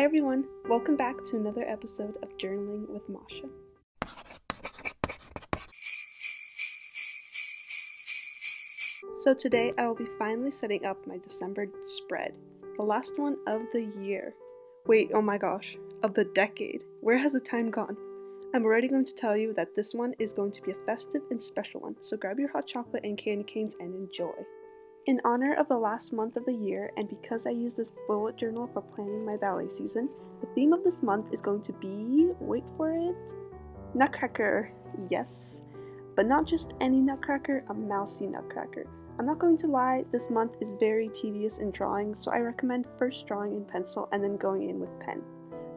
Hi everyone, welcome back to another episode of Journaling with Masha. So today I will be finally setting up my December spread, the last one of the year. Wait, oh my gosh, of the decade. Where has the time gone? I'm already going to tell you that this one is going to be a festive and special one, so grab your hot chocolate and candy canes and enjoy. In honor of the last month of the year, and because I use this bullet journal for planning my ballet season, the theme of this month is going to be, wait for it, Nutcracker. Yes, but not just any Nutcracker, a mousy Nutcracker. I'm not going to lie, this month is very tedious in drawing, so I recommend first drawing in pencil and then going in with pen.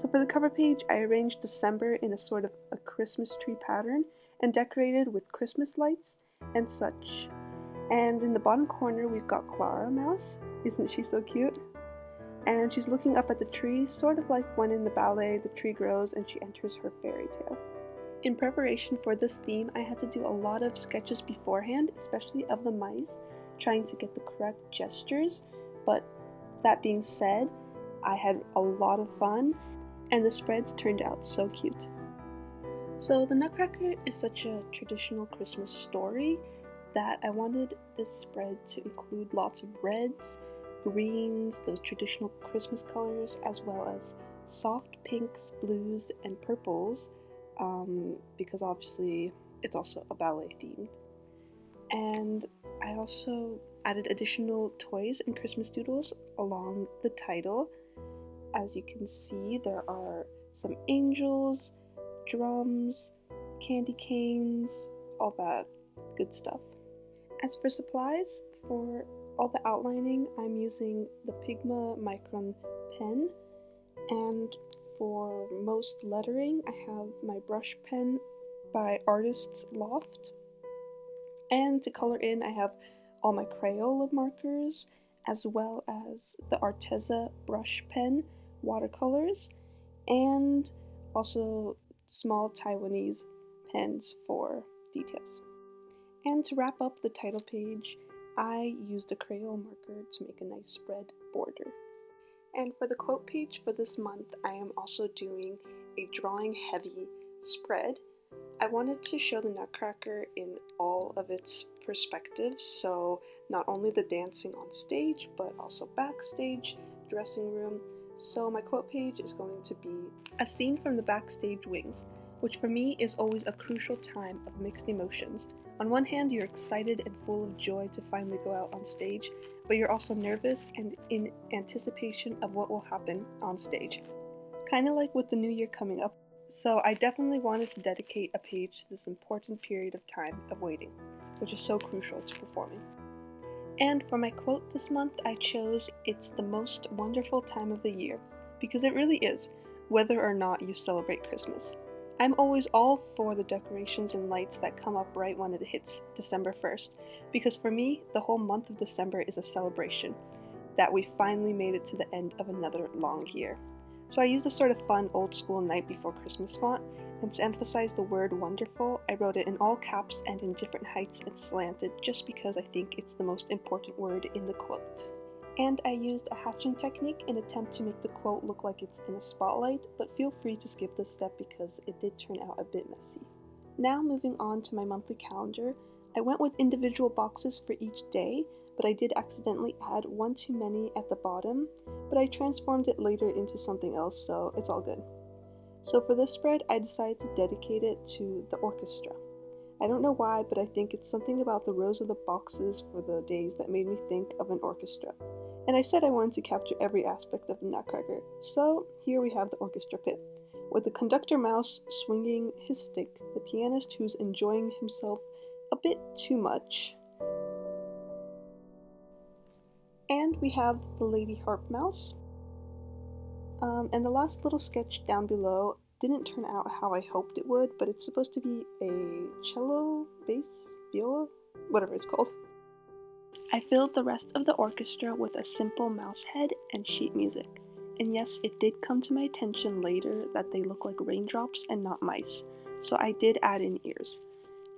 So for the cover page, I arranged December in a sort of a Christmas tree pattern and decorated with Christmas lights and such. And in the bottom corner, we've got Clara Mouse. Isn't she so cute? And she's looking up at the tree, sort of like when in the ballet the tree grows and she enters her fairy tale. In preparation for this theme, I had to do a lot of sketches beforehand, especially of the mice, trying to get the correct gestures. But that being said, I had a lot of fun, and the spreads turned out so cute. So the Nutcracker is such a traditional Christmas story that I wanted this spread to include lots of reds, greens, those traditional Christmas colors, as well as soft pinks, blues, and purples, because obviously it's also a ballet themed. And I also added additional toys and Christmas doodles along the title. As you can see, there are some angels, drums, candy canes, all that good stuff. As for supplies, for all the outlining, I'm using the Pigma Micron pen, and for most lettering, I have my brush pen by Artist's Loft. And to color in, I have all my Crayola markers, as well as the Arteza brush pen watercolors, and also small Taiwanese pens for details. And to wrap up the title page, I used a Crayola marker to make a nice spread border. And for the quote page for this month, I am also doing a drawing heavy spread. I wanted to show the Nutcracker in all of its perspectives, so not only the dancing on stage, but also backstage, dressing room. So my quote page is going to be a scene from the backstage wings, which for me is always a crucial time of mixed emotions. On one hand, you're excited and full of joy to finally go out on stage, but you're also nervous and in anticipation of what will happen on stage. Kind of like with the new year coming up. So I definitely wanted to dedicate a page to this important period of time of waiting, which is so crucial to performing. And for my quote this month, I chose, "It's the most wonderful time of the year," because it really is, whether or not you celebrate Christmas. I'm always all for the decorations and lights that come up right when it hits December 1st, because for me, the whole month of December is a celebration that we finally made it to the end of another long year. So I used a sort of fun old school night before Christmas font, and to emphasize the word wonderful, I wrote it in all caps and in different heights and slanted, just because I think it's the most important word in the quote. And I used a hatching technique in an attempt to make the quote look like it's in a spotlight, but feel free to skip this step because it did turn out a bit messy. Now moving on to my monthly calendar, I went with individual boxes for each day, but I did accidentally add one too many at the bottom, but I transformed it later into something else, so it's all good. So for this spread, I decided to dedicate it to the orchestra. I don't know why, but I think it's something about the rows of the boxes for the days that made me think of an orchestra. And I said I wanted to capture every aspect of the Nutcracker, so here we have the orchestra pit, with the conductor mouse swinging his stick, the pianist who's enjoying himself a bit too much, and we have the lady harp mouse. And the last little sketch down below didn't turn out how I hoped it would, but it's supposed to be a cello, bass, viola, whatever it's called. I filled the rest of the orchestra with a simple mouse head and sheet music. And yes, it did come to my attention later that they look like raindrops and not mice, so I did add in ears.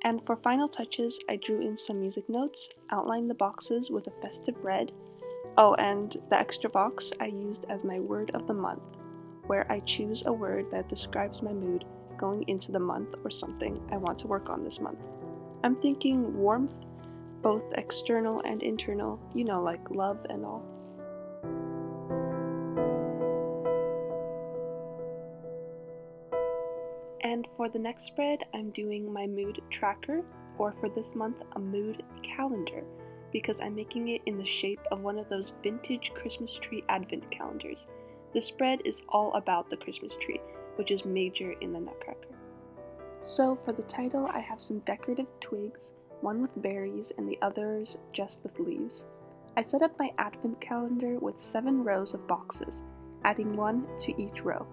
And for final touches, I drew in some music notes, outlined the boxes with a festive red. Oh, and the extra box I used as my word of the month. where I choose a word that describes my mood going into the month or something I want to work on this month. I'm thinking warmth, both external and internal, like love and all. And for the next spread, I'm doing my mood tracker, or for this month, a mood calendar, because I'm making it in the shape of one of those vintage Christmas tree advent calendars. The spread is all about the Christmas tree, which is major in the Nutcracker. So for the title, I have some decorative twigs, one with berries and the others just with leaves. I set up my advent calendar with 7 rows of boxes, adding 1 to each row,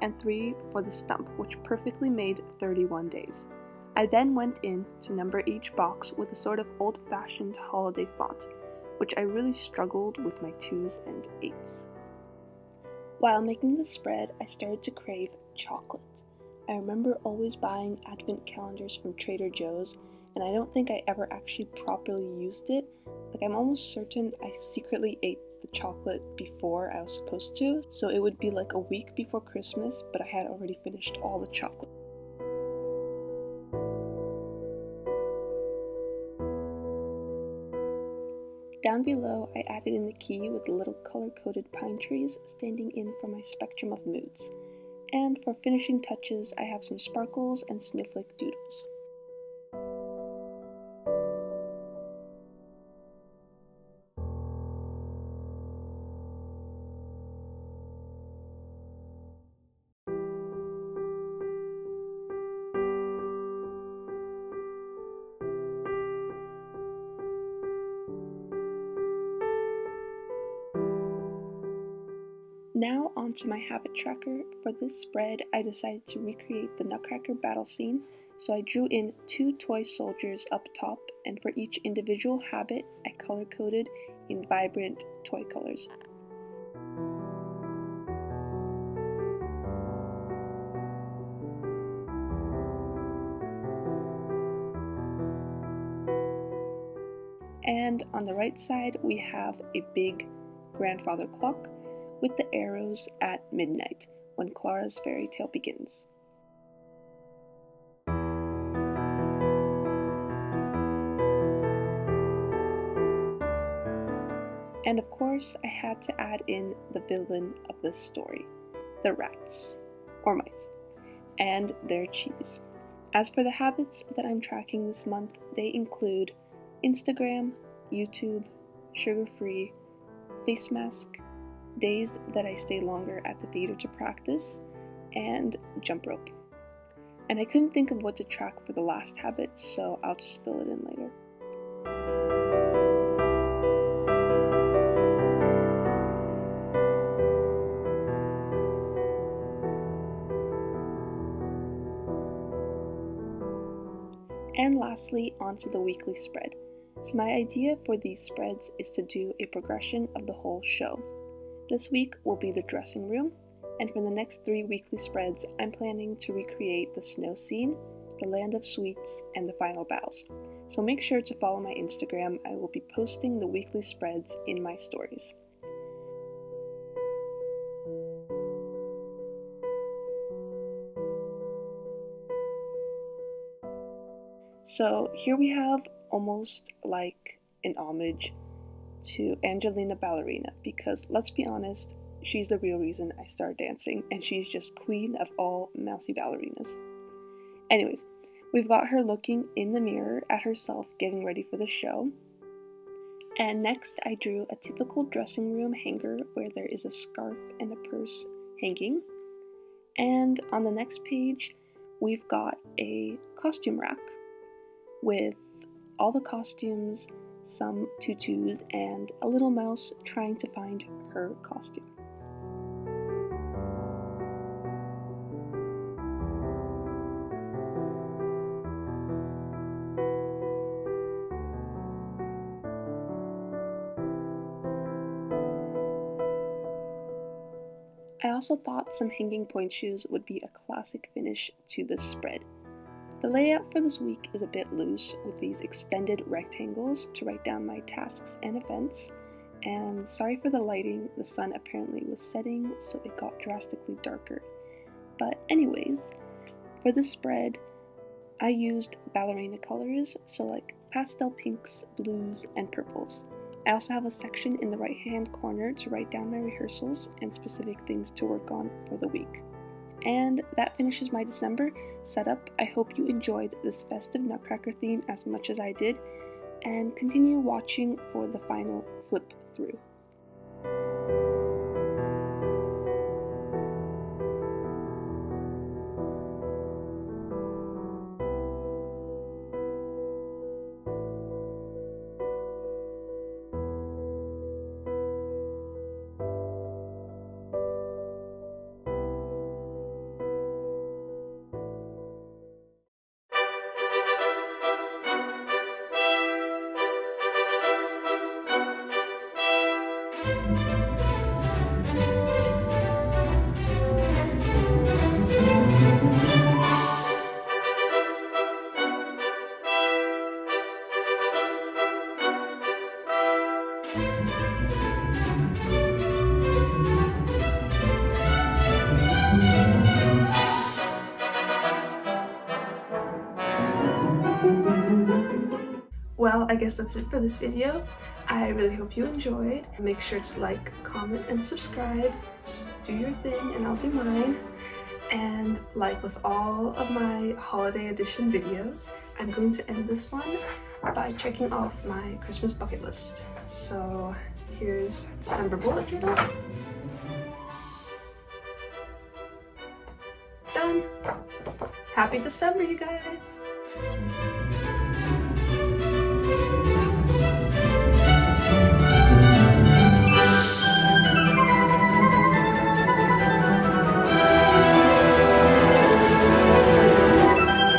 and 3 for the stump, which perfectly made 31 days. I then went in to number each box with a sort of old-fashioned holiday font, which I really struggled with my 2s and 8s. While making the spread, I started to crave chocolate. I remember always buying advent calendars from Trader Joe's, and I don't think I ever actually properly used it. I'm almost certain I secretly ate the chocolate before I was supposed to, so it would be like a week before Christmas, but I had already finished all the chocolate. Down below, I added in the key with the little color-coded pine trees standing in for my spectrum of moods. And for finishing touches, I have some sparkles and snowflake doodles. Now onto my habit tracker. For this spread, I decided to recreate the Nutcracker battle scene, so I drew in 2 toy soldiers up top, and for each individual habit, I color-coded in vibrant toy colors. And on the right side, we have a big grandfather clock with the arrows at midnight, when Clara's fairy tale begins. And of course, I had to add in the villain of this story, the rats, or mice, and their cheese. As for the habits that I'm tracking this month, they include Instagram, YouTube, sugar-free, face mask, days that I stay longer at the theater to practice, and jump rope. And I couldn't think of what to track for the last habit, so I'll just fill it in later. And lastly, onto the weekly spread. So my idea for these spreads is to do a progression of the whole show. This week will be the dressing room, and for the next 3 weekly spreads, I'm planning to recreate the snow scene, the land of sweets, and the final bows. So make sure to follow my Instagram. I will be posting the weekly spreads in my stories. So here we have almost like an homage to Angelina Ballerina, because let's be honest, she's the real reason I started dancing, and she's just queen of all mousy ballerinas. Anyways, we've got her looking in the mirror at herself getting ready for the show. And next I drew a typical dressing room hanger where there is a scarf and a purse hanging. And on the next page, we've got a costume rack with all the costumes, some tutus, and a little mouse trying to find her costume. I also thought some hanging point shoes would be a classic finish to this spread. The layout for this week is a bit loose with these extended rectangles to write down my tasks and events, And sorry for the lighting, the sun apparently was setting, so it got drastically darker. But anyways, for the spread, I used ballerina colors, so like pastel pinks, blues, and purples. I also have a section in the right hand corner to write down my rehearsals and specific things to work on for the week. And that finishes my December setup. I hope you enjoyed this festive Nutcracker theme as much as I did, and continue watching for the final flip through. Well, I guess that's it for this video. I really hope you enjoyed. Make sure to like, comment, and subscribe. Just do your thing and I'll do mine. And like with all of my holiday edition videos, I'm going to end this one by checking off my Christmas bucket list. So here's December bullet journal. Done. Happy December, you guys.